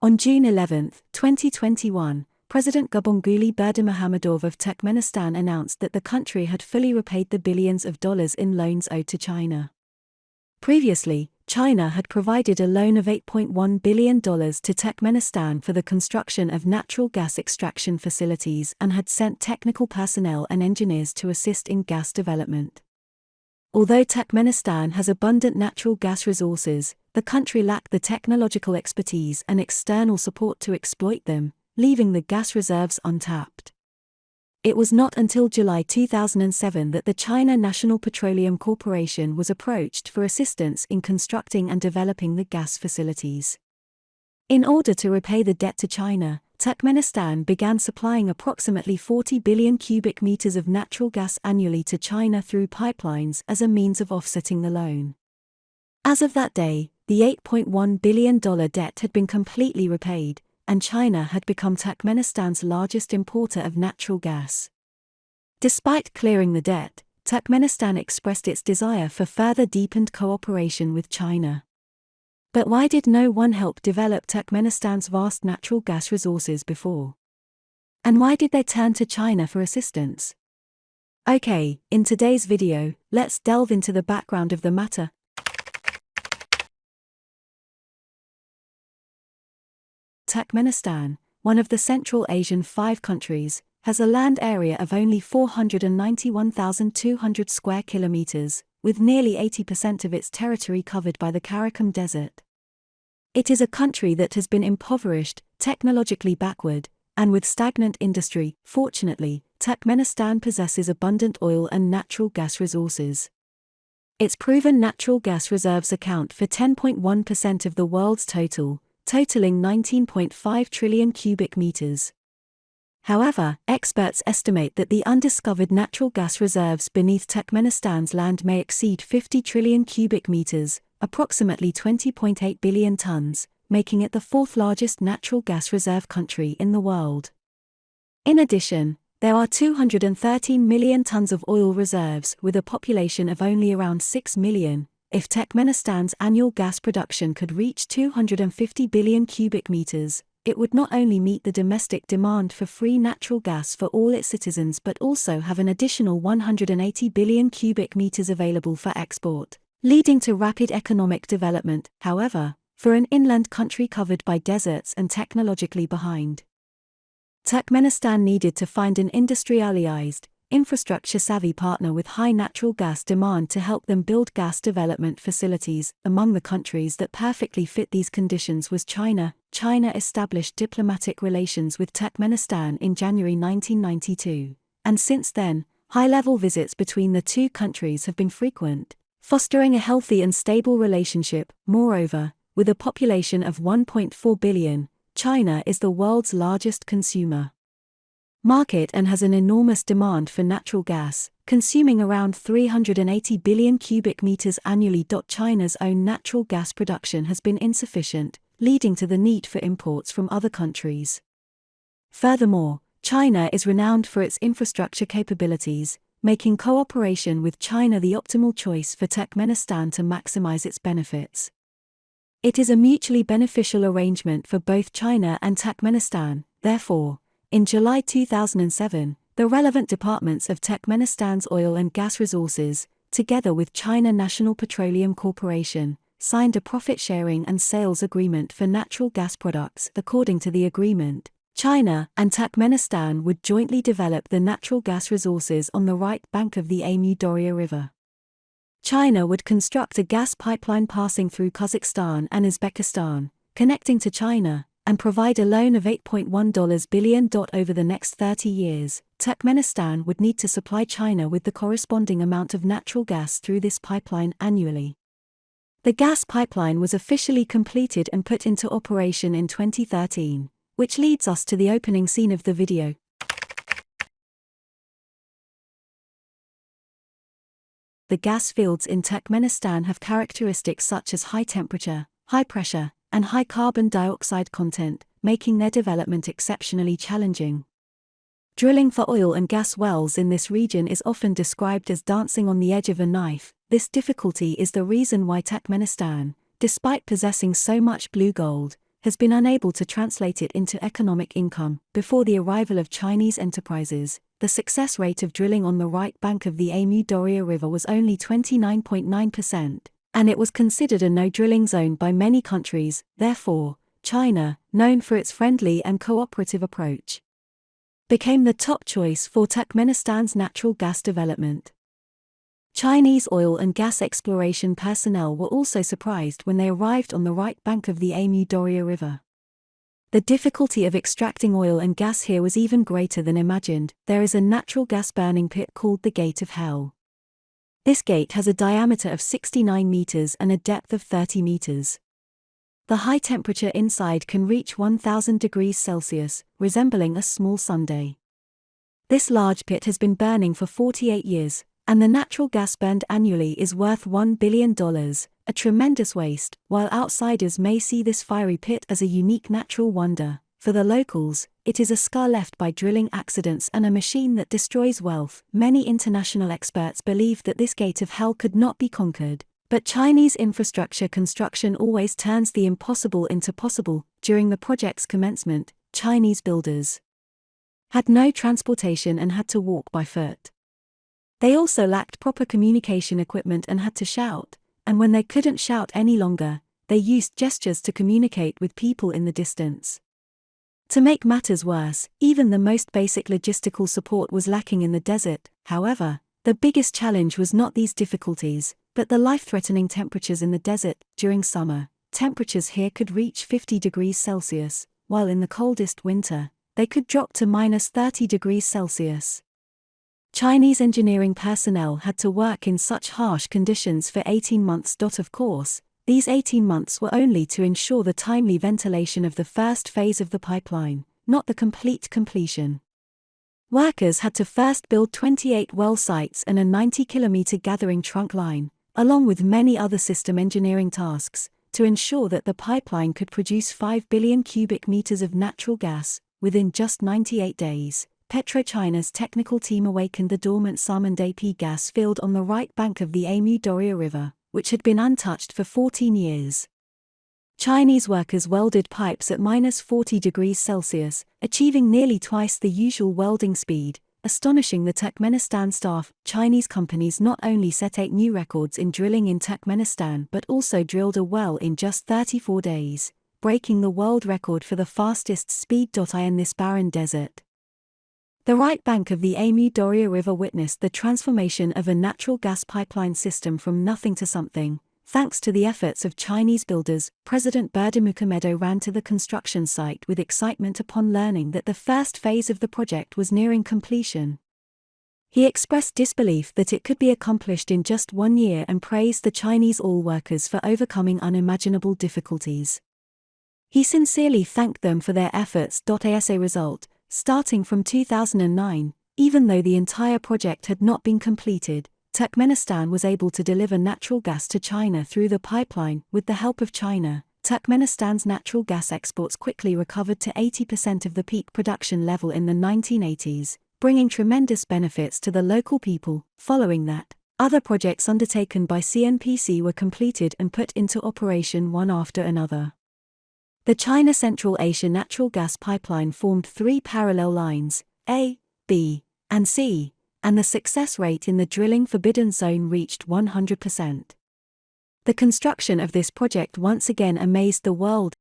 On June 11, 2021, President Gurbanguly Berdimuhamedow of Turkmenistan announced that the country had fully repaid the billions of dollars in loans owed to China. Previously, China had provided a loan of $8.1 billion to Turkmenistan for the construction of natural gas extraction facilities and had sent technical personnel and engineers to assist in gas development. Although Turkmenistan has abundant natural gas resources, the country lacked the technological expertise and external support to exploit them, leaving the gas reserves untapped. It was not until July 2007 that the China National Petroleum Corporation was approached for assistance in constructing and developing the gas facilities. In order to repay the debt to China, Turkmenistan began supplying approximately 40 billion cubic meters of natural gas annually to China through pipelines as a means of offsetting the loan. As of that day, the $8.1 billion debt had been completely repaid, and China had become Turkmenistan's largest importer of natural gas. Despite clearing the debt, Turkmenistan expressed its desire for further deepened cooperation with China. But why did no one help develop Turkmenistan's vast natural gas resources before? And why did they turn to China for assistance? Okay, in today's video, let's delve into the background of the matter. Turkmenistan, one of the Central Asian 5 countries, has a land area of only 491,200 square kilometers, with nearly 80% of its territory covered by the Karakum Desert. It is a country that has been impoverished, technologically backward, and with stagnant industry. Fortunately, Turkmenistan possesses abundant oil and natural gas resources. Its proven natural gas reserves account for 10.1% of the world's totaling 19.5 trillion cubic meters. However, experts estimate that the undiscovered natural gas reserves beneath Turkmenistan's land may exceed 50 trillion cubic meters, approximately 20.8 billion tons, making it the 4th largest natural gas reserve country in the world. In addition, there are 213 million tons of oil reserves with a population of only around 6 million. If Turkmenistan's annual gas production could reach 250 billion cubic meters, it would not only meet the domestic demand for free natural gas for all its citizens but also have an additional 180 billion cubic meters available for export, leading to rapid economic development. However, for an inland country covered by deserts and technologically behind, Turkmenistan needed to find an industrialized, infrastructure-savvy partner with high natural gas demand to help them build gas development facilities. Among the countries that perfectly fit these conditions was China. China established diplomatic relations with Turkmenistan in January 1992, and since then, high-level visits between the two countries have been frequent, fostering a healthy and stable relationship. Moreover, with a population of 1.4 billion, China is the world's largest consumer market and has an enormous demand for natural gas, consuming around 380 billion cubic meters annually. China's own natural gas production has been insufficient, leading to the need for imports from other countries. Furthermore, China is renowned for its infrastructure capabilities, making cooperation with China the optimal choice for Turkmenistan to maximize its benefits. It is a mutually beneficial arrangement for both China and Turkmenistan. Therefore, in July 2007, the relevant departments of Turkmenistan's oil and gas resources, together with China National Petroleum Corporation, signed a profit-sharing and sales agreement for natural gas products. According to the agreement, China and Turkmenistan would jointly develop the natural gas resources on the right bank of the Amu-Darya River. China would construct a gas pipeline passing through Kazakhstan and Uzbekistan, connecting to China, and provide a loan of $8.1 billion. Over the next 30 years, Turkmenistan would need to supply China with the corresponding amount of natural gas through this pipeline annually. The gas pipeline was officially completed and put into operation in 2013, which leads us to the opening scene of the video. The gas fields in Turkmenistan have characteristics such as high temperature, high pressure, and high carbon dioxide content, making their development exceptionally challenging. Drilling for oil and gas wells in this region is often described as dancing on the edge of a knife. This difficulty is the reason why Turkmenistan, despite possessing so much blue gold, has been unable to translate it into economic income. Before the arrival of Chinese enterprises, the success rate of drilling on the right bank of the Amu-Darya River was only 29.9%, and it was considered a no-drilling zone by many countries. Therefore, China, known for its friendly and cooperative approach, became the top choice for Turkmenistan's natural gas development. Chinese oil and gas exploration personnel were also surprised when they arrived on the right bank of the Amu-Darya River. The difficulty of extracting oil and gas here was even greater than imagined. There is a natural gas burning pit called the Gate of Hell. This gate has a diameter of 69 meters and a depth of 30 meters. The high temperature inside can reach 1000 degrees Celsius, resembling a small sundae. This large pit has been burning for 48 years, and the natural gas burned annually is worth $1 billion, a tremendous waste. While outsiders may see this fiery pit as a unique natural wonder, for the locals, it is a scar left by drilling accidents and a machine that destroys wealth. Many international experts believe that this gate of hell could not be conquered, but Chinese infrastructure construction always turns the impossible into possible. During the project's commencement, Chinese builders had no transportation and had to walk by foot. They also lacked proper communication equipment and had to shout, and when they couldn't shout any longer, they used gestures to communicate with people in the distance. To make matters worse, even the most basic logistical support was lacking in the desert. However, the biggest challenge was not these difficulties, but the life-threatening temperatures in the desert. During summer, temperatures here could reach 50 degrees Celsius, while in the coldest winter, they could drop to -30 degrees Celsius. Chinese engineering personnel had to work in such harsh conditions for 18 months. Of course, these 18 months were only to ensure the timely ventilation of the first phase of the pipeline, not the complete completion. Workers had to first build 28 well sites and a 90-kilometer gathering trunk line, along with many other system engineering tasks, to ensure that the pipeline could produce 5 billion cubic meters of natural gas within just 98 days. PetroChina's technical team awakened the dormant Samandapi gas field on the right bank of the Amu-Darya River, which had been untouched for 14 years. Chinese workers welded pipes at -40 degrees Celsius, achieving nearly twice the usual welding speed, astonishing the Turkmenistan staff. Chinese companies not only set 8 new records in drilling in Turkmenistan but also drilled a well in just 34 days, breaking the world record for the fastest speed. In this barren desert, the right bank of the Amu-Darya River witnessed the transformation of a natural gas pipeline system from nothing to something. Thanks to the efforts of Chinese builders, President Berdimuhamedow ran to the construction site with excitement upon learning that the first phase of the project was nearing completion. He expressed disbelief that it could be accomplished in just 1 year and praised the Chinese oil workers for overcoming unimaginable difficulties. He sincerely thanked them for their efforts. As a result, starting from 2009, even though the entire project had not been completed, Turkmenistan was able to deliver natural gas to China through the pipeline. With the help of China, Turkmenistan's natural gas exports quickly recovered to 80% of the peak production level in the 1980s, bringing tremendous benefits to the local people. Following that, other projects undertaken by CNPC were completed and put into operation one after another. The China Central Asia natural gas pipeline formed 3 parallel lines, A, B, and C, and the success rate in the drilling forbidden zone reached 100%. The construction of this project once again amazed the world.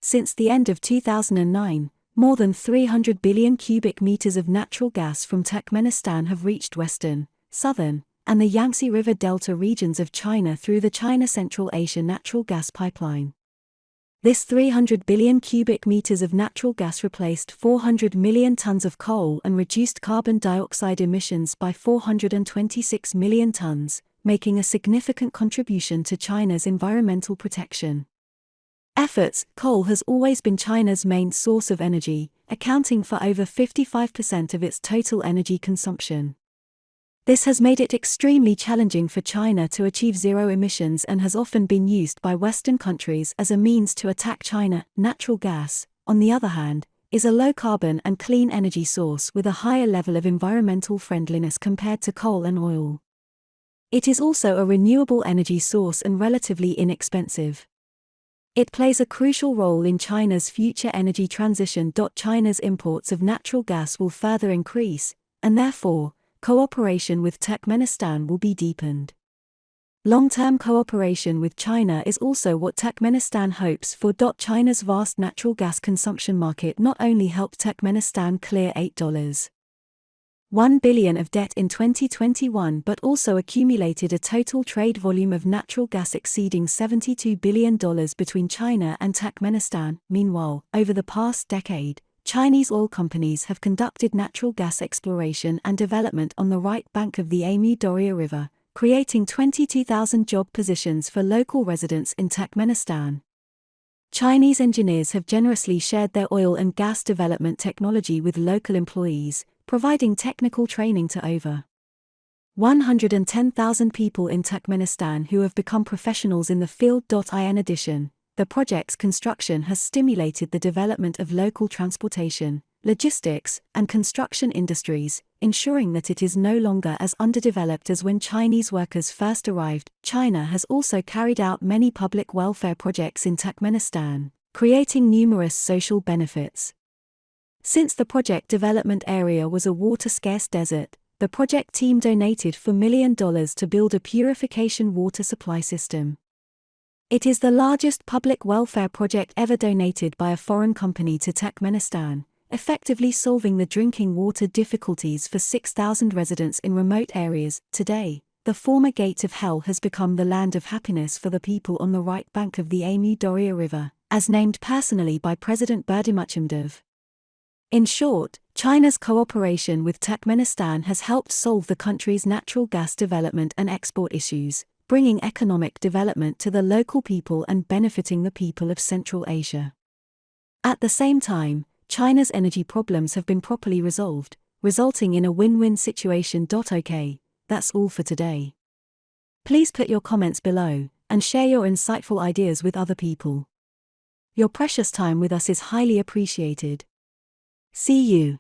Since the end of 2009, more than 300 billion cubic meters of natural gas from Turkmenistan have reached western, southern, and the Yangtze River Delta regions of China through the China Central Asia natural gas pipeline. This 300 billion cubic meters of natural gas replaced 400 million tons of coal and reduced carbon dioxide emissions by 426 million tons, making a significant contribution to China's environmental protection efforts. Coal has always been China's main source of energy, accounting for over 55% of its total energy consumption. This has made it extremely challenging for China to achieve zero emissions and has often been used by Western countries as a means to attack China. Natural gas, on the other hand, is a low-carbon and clean energy source with a higher level of environmental friendliness compared to coal and oil. It is also a renewable energy source and relatively inexpensive. It plays a crucial role in China's future energy transition. China's imports of natural gas will further increase, and therefore, cooperation with Turkmenistan will be deepened. Long-term cooperation with China is also what Turkmenistan hopes for. China's vast natural gas consumption market not only helped Turkmenistan clear $8.1 billion of debt in 2021 but also accumulated a total trade volume of natural gas exceeding $72 billion between China and Turkmenistan. Meanwhile, over the past decade, Chinese oil companies have conducted natural gas exploration and development on the right bank of the Amu-Darya River, creating 22,000 job positions for local residents in Turkmenistan. Chinese engineers have generously shared their oil and gas development technology with local employees, providing technical training to over 110,000 people in Turkmenistan who have become professionals in the field. In addition, the project's construction has stimulated the development of local transportation, logistics, and construction industries, ensuring that it is no longer as underdeveloped as when Chinese workers first arrived. China has also carried out many public welfare projects in Turkmenistan, creating numerous social benefits. Since the project development area was a water-scarce desert, the project team donated $4 million to build a purification water supply system. It is the largest public welfare project ever donated by a foreign company to Turkmenistan, effectively solving the drinking water difficulties for 6,000 residents in remote areas. Today, the former Gate of Hell has become the land of happiness for the people on the right bank of the Amu-Darya River, as named personally by President Berdimuhamedow. In short, China's cooperation with Turkmenistan has helped solve the country's natural gas development and export issues, bringing economic development to the local people and benefiting the people of Central Asia. At the same time, China's energy problems have been properly resolved, resulting in a win-win situation. Okay, that's all for today. Please put your comments below, and share your insightful ideas with other people. Your precious time with us is highly appreciated. See you.